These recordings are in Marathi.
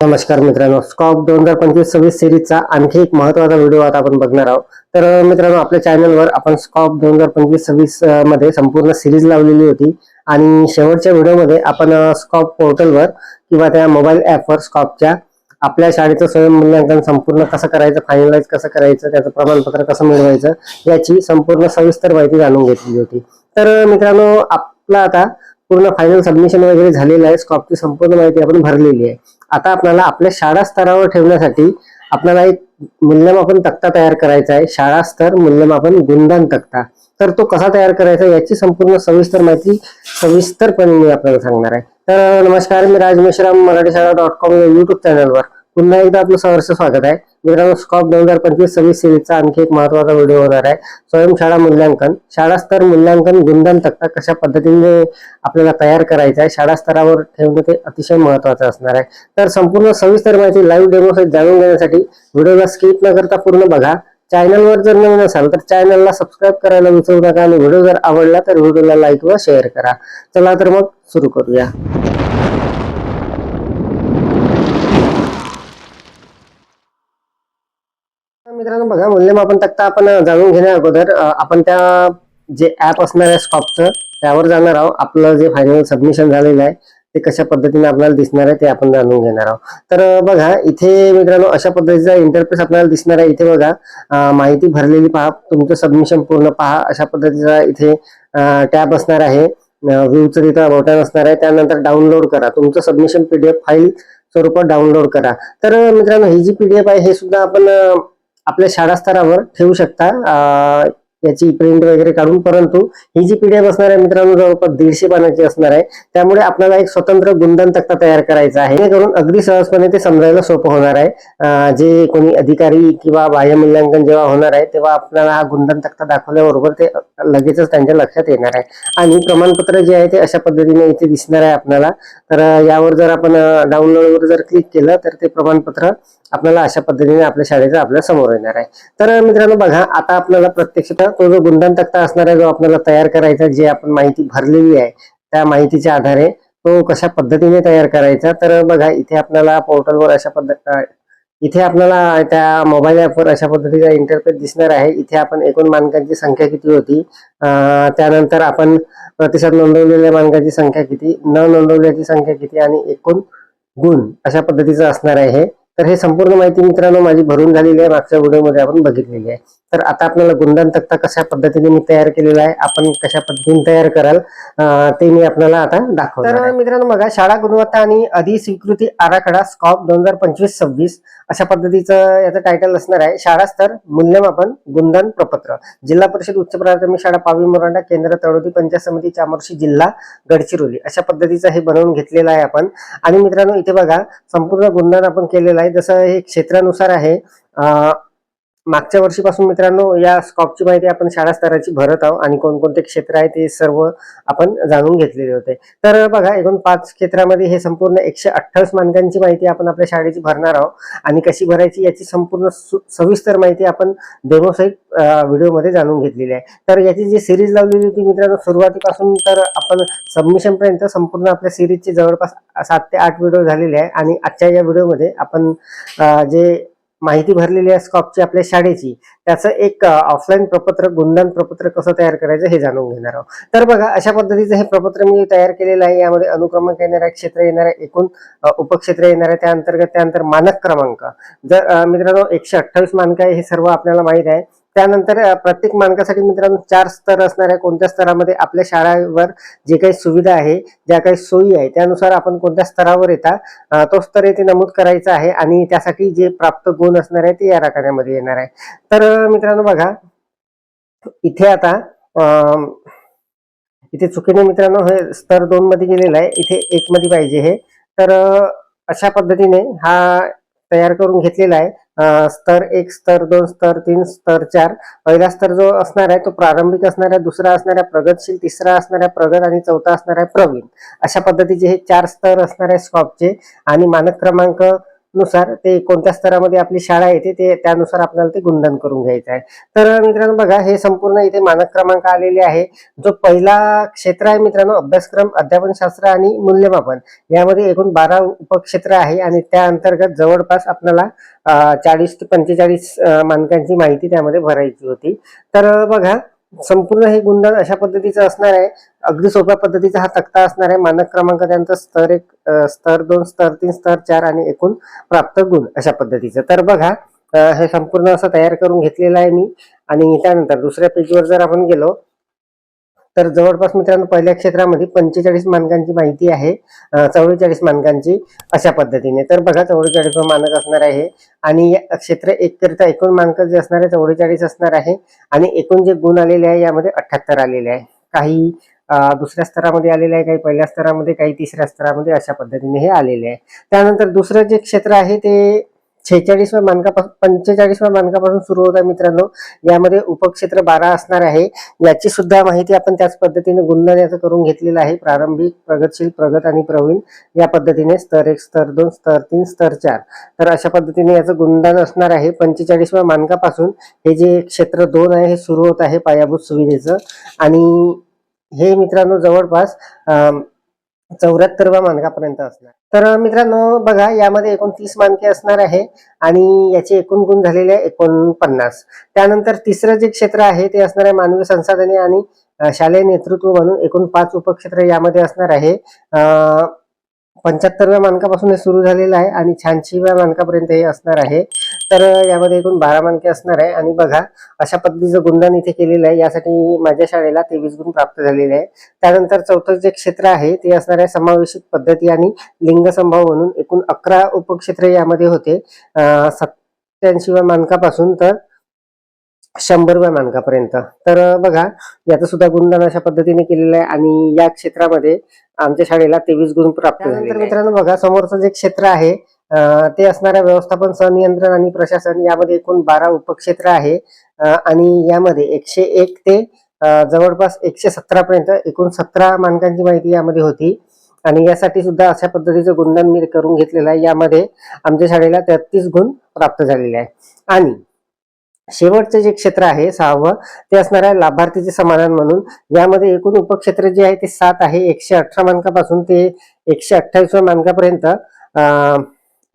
नमस्कार मित्रांनो, स्कॉप 2025-26 सिरीजचा आणखी एक महत्त्वाचा व्हिडिओ आता आपण बघणार आहोत. तर मित्रांनो, आपल्या चॅनलवर आपण स्कॉप 2025-26 मध्ये संपूर्ण सिरीज लावलेली होती आणि शेवटच्या व्हिडिओमध्ये आपण स्कॉप पोर्टलवर किंवा त्या मोबाईल ॲपवर स्कॉपच्या आपल्या शाळेचं स्वयंमूल्यांकन संपूर्ण कसं करायचं, फायनलाइज कसं करायचं, त्याचं प्रमाणपत्र कसं मिळवायचं याची संपूर्ण सविस्तर माहिती जाणून घेतली होती. तर मित्रांनो, आपला आता पूर्ण फायनल सबमिशन वगैरे झालेलं आहे. स्कॉपची संपूर्ण माहिती आपण भरलेली आहे. आता आपल्याला आपल्या शाळा स्तरावर ठेवण्यासाठी आपल्याला एक मूल्यमापन तक्ता तयार करायचा आहे. शाळा स्तर मूल्यमापन गुणदान तक्ता. तर तो कसा तयार करायचा याची संपूर्ण सविस्तर माहिती सविस्तरपणे मी आपल्याला सांगणार आहे. तर नमस्कार, मी राज मेश्राम, मराठीशाळा.com या युट्यूब चॅनलवर पुन्हा एकदा आपलं सहर्ष स्वागत आहे. मित्रांनो, स्कॉप 2025-26 सिरीजचा आणखी एक महत्त्वाचा व्हिडिओ होणार आहे. स्वयंशाळा मूल्यांकन, शाळा स्तर मूल्यांकन गुणदान तक्ता कशा पद्धतीने आपल्याला तयार करायचा आहे, शाळा स्तरावर ठेवणं ते अतिशय महत्त्वाचं असणार आहे. तर संपूर्ण सविस्तर माहिती लाईव्ह डेमो सहित जाणून घेण्यासाठी व्हिडिओला स्किप न करता पूर्ण बघा. चॅनलवर जर नवीन असाल तर चॅनलला सबस्क्राईब करायला विसरू नका आणि व्हिडिओ जर आवडला तर व्हिडिओला लाईक व शेअर करा. चला तर मग सुरू करूया. मित्रांनो बघा, मूल्यमापन तक्ता आपण जाणून घेण्या अगोदर आपण त्या जे ऍप असणार आहे स्कॉपचं त्यावर जाणार आहोत. आपलं जे फायनल सबमिशन झालेलं आहे ते कशा पद्धतीने आपल्याला दिसणार आहे ते आपण जाणून घेणार आहोत. तर बघा, इथे मित्रांनो अशा पद्धतीचा इंटरफेस आपल्याला दिसणार आहे. इथे बघा, माहिती भरलेली पहा, तुमचं सबमिशन पूर्ण पहा, अशा पद्धतीचा इथे टॅब असणार आहे. व्ह्यूचं तिथं बटन असणार आहे. त्यानंतर डाउनलोड करा, तुमचं सबमिशन पीडीएफ फाईल स्वरूपात डाउनलोड करा. तर मित्रांनो, ही जी पीडीएफ आहे हे सुद्धा आपण आपल्या शाळा स्तरावर ठेवू शकता याची प्रिंट वगैरे काढून. परंतु ही जी पीडीएफ असणार आहे मित्रांनो जवळपास 150 पानाची असणार आहे. त्यामुळे आपल्याला एक स्वतंत्र गुणदान तक्ता तयार करायचा आहे, जेणेकरून अगदी सहजपणे ते समजायला सोपं होणार आहे. जे कोणी अधिकारी किंवा बाह्य मूल्यांकन जेव्हा होणार आहे तेव्हा आपल्याला हा गुणदान तक्ता दाखवल्याबरोबर ते लगेचच त्यांच्या लक्षात येणार आहे. आणि प्रमाणपत्र जे आहे ते अशा पद्धतीने इथे दिसणार आहे आपल्याला. तर यावर जर आपण डाउनलोडवर जर क्लिक केलं तर ते प्रमाणपत्र आपल्याला अशा पद्धतीने आपल्या शाळेचं आपल्या समोर येणार आहे. तर मित्रांनो बघा, आता आपल्याला प्रत्यक्षतः तो जो गुणदान तक्ता असणार आहे जो आपल्याला तयार करायचा, जे आपण माहिती भरलेली आहे त्या माहितीच्या आधारे तो कशा पद्धतीने तयार करायचा. तर बघा, इथे आपल्याला पोर्टलवर इथे आपल्याला त्या मोबाईल ॲपवर अशा पद्धतीचा इंटरफेस दिसणार आहे. इथे आपण एकूण मानकांची संख्या किती होती, त्यानंतर आपण प्रतिसाद नोंदवलेल्या मानकांची संख्या किती, न नोंदवल्याची संख्या किती आणि एकूण गुण अशा पद्धतीचं असणार आहे हे. तर हे संपूर्ण माहिती मित्रांनो माझी भरून झालेली आहे, मागच्या व्हिडिओमध्ये आपण बघितलेली आहे. तर आता आपल्याला गुणदान तक्ता कशा पद्धतीने मी तयार केलेला आहे, आपण कशा पद्धतीने तयार कराल ते मी आपल्याला आता दाखवणार. तर मित्रांनो बघा, शाळा गुणवत्ता आणि अधिस्वीकृती आराखडा स्कॉप 2025-26 अशा पद्धतीचं याचं टायटल असणार आहे. शाळा स्तर मूल्यमापन गुणदान प्रपत्र, जिल्हा परिषद उच्च प्राथमिक शाळा पावी मोरांडा, केंद्र तळोदी, पंचायत समिती चामोर्शी, जिल्हा गडचिरोली अशा पद्धतीचं हे बनवून घेतलेलं आहे आपण. आणि मित्रांनो इथे बघा, संपूर्ण गुणदान आपण केलेलं आहे. जसं हे क्षेत्रानुसार आहे. मागच्या वर्षीपासून मित्रांनो या स्कॉपची माहिती आपण शाळा स्तराची भरत आहोत आणि कोणकोणते क्षेत्र आहे ते सर्व आपण जाणून घेतलेले होते. तर बघा, एकूण 5 क्षेत्रामध्ये हे संपूर्ण 128 मानकांची माहिती आपण आपल्या शाळेची भरणार आहोत. आणि कशी भरायची याची संपूर्ण सविस्तर माहिती आपण डेमो सहित व्हिडिओमध्ये जाणून घेतलेली आहे. तर याची जी सिरीज लावलेली होती मित्रांनो सुरुवातीपासून तर आपण सबमिशन पर्यंत संपूर्ण आपल्या सिरीजचे जवळपास 7 ते 8 व्हिडिओ झालेले आहे. आणि आजच्या या व्हिडिओमध्ये आपण जे माहिती भरलेली आहे स्कॉपची आपल्या शाळेची, त्याचं एक ऑफलाईन प्रपत्र, गुणदान प्रपत्र कसं तयार करायचं हे जाणून घेणार आहोत. तर बघा, अशा पद्धतीचं हे प्रपत्र मी तयार केलेलं आहे. यामध्ये अनुक्रमांक येणार आहे, क्षेत्र येणार आहे, एकूण उपक्षेत्र येणार आहे, त्यानंतर मानक क्रमांक. जर मित्रांनो 128 मानक आहे हे सर्व आपल्याला माहित आहे. त्यानंतर प्रत्येक मानकासाठी मित्रांनो 4 स्तर असणार आहे. कोणत्या स्तरामध्ये आपल्या शाळेवर जे काही सुविधा आहे, ज्या काही सोयी आहे त्यानुसार आपण कोणत्या स्तरावर येता तो स्तर येथे नमूद करायचा आहे आणि त्यासाठी जे प्राप्त गुण असणार आहे ते या आराखड्यामध्ये येणार आहे. तर मित्रांनो बघा, इथे आता इथे चुकीने मित्रांनो हे स्तर 2 मध्ये गेलेलं आहे, इथे 1 मध्ये पाहिजे हे. तर अशा पद्धतीने हा तयार करून घेतलेला आहे. स्तर 1, स्तर 2, स्तर 3, स्तर 4. पहिला स्तर जो असणार आहे तो प्रारंभिक असणार आहे, दुसरा असणार आहे प्रगतशील, तिसरा असणार आहे प्रगत आणि चौथा असणार आहे प्रवीण. अशा पद्धतीचे हे 4 स्तर असणार आहे स्कॉपचे. आणि मानक क्रमांक नुसार ते कोणत्या स्तरामध्ये आपली शाळा येते ते त्यानुसार आपल्याला ते गुणधन करून घ्यायचं आहे. तर मित्रांनो बघा, हे संपूर्ण इथे मानक क्रमांक आलेले आहे. जो पहिला क्षेत्र आहे मित्रांनो, अभ्यासक्रम, अध्यापनशास्त्र आणि मूल्यमापन, यामध्ये एकूण 12 उपक्षेत्र आहे आणि त्या अंतर्गत जवळपास आपल्याला 40 ते 45 मानकांची माहिती त्यामध्ये भरायची होती. तर बघा, संपूर्ण हे गुणधन अशा पद्धतीचं असणार आहे. अगदी सोप्या पद्धतीचा हा तक्ता असणार आहे. मानक क्रमांक त्यांचा स्तर 1, स्तर 2, स्तर 3, स्तर 4 आणि एकूण प्राप्त गुण अशा पद्धतीचं. तर बघा, हे संपूर्ण असं तयार करून घेतलेलं आहे मी. आणि त्यानंतर दुसऱ्या पेजवर जर आपण गेलो तर जवळपास मित्रांनो पहिल्या क्षेत्रामध्ये 45 मानकांची माहिती आहे, 44 मानकांची अशा पद्धतीने. तर बघा, 44 मानक असणार आहे आणि क्षेत्र 1 करिता एकूण मानक जे असणार आहे 44 असणार आहे आणि एकूण जे गुण आलेले आहे यामध्ये 78 आलेले आहे. काही दुसऱ्या स्तरामध्ये आलेले आहे, काही पहिल्या स्तरामध्ये, काही तिसऱ्या स्तरामध्ये, अशा पद्धतीने हे आलेले आहे. त्यानंतर दुसरं जे क्षेत्र आहे ते 46व्या मानकापासून 45व्या मानकापासून सुरू होत आहे मित्रांनो. यामध्ये उपक्षेत्र 12 असणार आहे. याची सुद्धा माहिती आपण त्याच पद्धतीने गुणधन याचं करून घेतलेलं आहे. प्रारंभिक, प्रगतशील, प्रगत आणि प्रवीण या पद्धतीने स्तर 1, स्तर 2, स्तर 3, स्तर 4. तर अशा पद्धतीने याचं गुणधन असणार आहे. 45व्या मानकापासून हे जे क्षेत्र 2 आहे हे सुरू होत आहे पायाभूत सुविधेचं आणि हे मित्रांनो जवळपास 74व्या मानकापर्यंत असणार. तर मित्रांनो बघा, यामध्ये एकूण 30 मानके असणार आहे आणि याचे एकूण गुण झालेले आहे 49. त्यानंतर तिसरं जे क्षेत्र आहे ते असणार आहे मानवी संसाधने आणि शालेय नेतृत्व म्हणून एकूण 5 उपक्षेत्र यामध्ये असणार आहे. 75व्या मानकापासून हे सुरू झालेलं आहे आणि 86व्या मानकापर्यंत हे असणार आहे. तर यामध्ये एकूण 12 मानके असणार आहे आणि बघा, अशा पद्धतीचं गुणधन इथे केलेलं आहे. यासाठी माझ्या शाळेला 23 गुण प्राप्त झालेले आहे. त्यानंतर चौथं जे क्षेत्र आहे ते असणार आहे समावेशित पद्धती आणि लिंग संभाव म्हणून एकूण 11 उपक्षेत्र यामध्ये होते, 87व्या मानकापासून तर 100व्या मानकापर्यंत. तर बघा, याचं सुद्धा गुणधन अशा पद्धतीने केलेलं आहे आणि या क्षेत्रामध्ये आमच्या शाळेला 23 गुण प्राप्त झाले. तर मित्रांनो बघा, समोरचं जे क्षेत्र आहे ते असणार आहे व्यवस्थापन, संनियंत्रण आणि प्रशासन. यामध्ये एकूण 12 उपक्षेत्र आहे आणि यामध्ये 101 ते जवळपास 117 पर्यंत एकूण 17 मानकांची माहिती यामध्ये होती आणि यासाठी सुद्धा अशा पद्धतीचं गुणधन मी करून घेतलेलं आहे. यामध्ये आमच्या शाळेला 33 गुण प्राप्त झालेले आहे. आणि शेवटचे जे क्षेत्र आहे 6वं ते असणार आहे लाभार्थीचे समाधान म्हणून. यामध्ये एकूण उपक्षेत्र जे आहे ते 7 आहे. 118 मानकापासून ते 128व्या मानकापर्यंत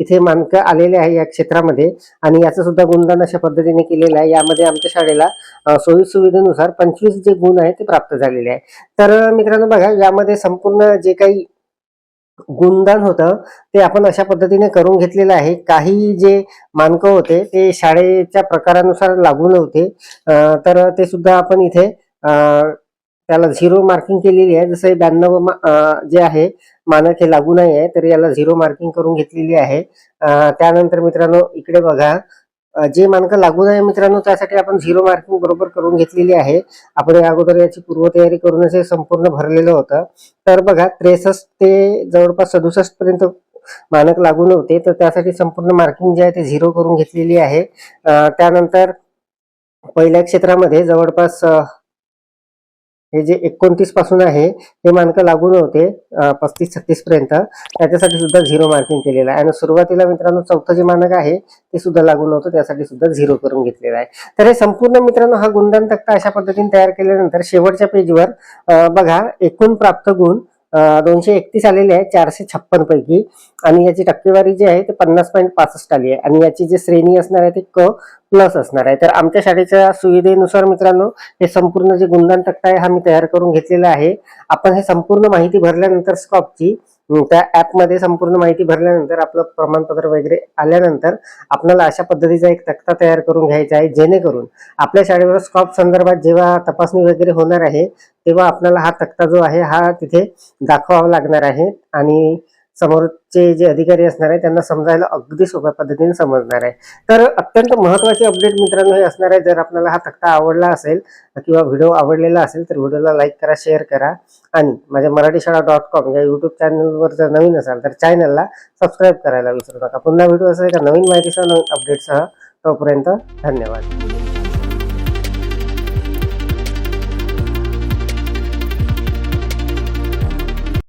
इथे मानक आलेले आहे या क्षेत्रामध्ये आणि याचं सुद्धा गुणधन अशा पद्धतीने केलेलं आहे. यामध्ये आमच्या शाळेला सोयी सुविधेनुसार 25 जे गुण आहे ते प्राप्त झालेले आहे. तर मित्रांनो बघा, यामध्ये संपूर्ण जे काही गुणधन होतं ते आपण अशा पद्धतीने करून घेतलेलं आहे. काही जे मानक होते ते शाळेच्या प्रकारानुसार लागू नव्हते, तर ते सुद्धा आपण इथे त्याला 0 मार्किंग केलेली आहे. जसं 92 जे आहे मानक हे लागू नाही आहे, तर याला 0 मार्किंग करून घेतलेली आहे. त्यानंतर मित्रांनो इकडे बघा, जे मानक लागू नाही मित्रांनो त्यासाठी आपण 0 मार्किंग बरोबर करून घेतलेली आहे. आपण या अगोदर याची पूर्वतयारी करूनच हे संपूर्ण भरलेलं होतं. तर बघा, 63 ते जवळपास 67 पर्यंत मानक लागू नव्हते, तर त्यासाठी संपूर्ण मार्किंग जे आहे ते 0 करून घेतलेली आहे. त्यानंतर पहिल्या क्षेत्रामध्ये जवळपास हे जे 29 पासून आहे हे मानक लागू नव्हते 35-36 पर्यंत, त्याच्यासाठी सुद्धा 0 मार्किंग केलेलं आहे. आणि सुरुवातीला मित्रांनो चौथं जे मानक आहे ते सुद्धा लागू नव्हतं, त्यासाठी सुद्धा 0 करून घेतलेलं आहे. तर हे संपूर्ण मित्रांनो हा गुणधन तक्ता अशा पद्धतीने तयार केल्यानंतर शेवटच्या पेजवर बघा, एकूण प्राप्त गुण 231 आलेले आहे 456 पैकी आणि याची टक्केवारी जी आहे ते 50.65 आली आहे आणि याची जी श्रेणी असणार आहे ते क प्लस असणार आहे. तर आमच्या शाळेच्या सुविधेनुसार मित्रांनो हे संपूर्ण जे गुणधन तक्ता आहे हा मी तयार करून घेतलेला आहे. आपण हे संपूर्ण माहिती भरल्यानंतर स्कॉपची त्या ऍपमध्ये संपूर्ण माहिती भरल्यानंतर आपलं प्रमाणपत्र वगैरे आल्यानंतर आपल्याला अशा पद्धतीचा एक तक्ता तयार करून घ्यायचा आहे, जेणेकरून आपल्या शाळेवर स्कॉप संदर्भात जेव्हा तपासणी वगैरे होणार आहे तेव्हा आपल्याला हा तक्ता जो आहे हा तिथे दाखवावा लागणार आहे आणि समोरचे जे अधिकारी असणार आहे त्यांना समजायला अगदी सोप्या पद्धतीने समजणार आहे. तर अत्यंत महत्त्वाचे अपडेट मित्रांनो हे असणार आहे. जर आपल्याला हा तक्ता आवडला असेल किंवा व्हिडिओ आवडलेला असेल तर व्हिडिओला लाईक करा, शेअर करा आणि माझ्या मराठीशाळा.com या युट्यूब चॅनलवर जर नवीन असाल तर चॅनलला सबस्क्राईब करायला विसरू नका. पुन्हा व्हिडिओ असेल एका नवीन माहितीसह, नवीन अपडेटसह. तोपर्यंत धन्यवाद.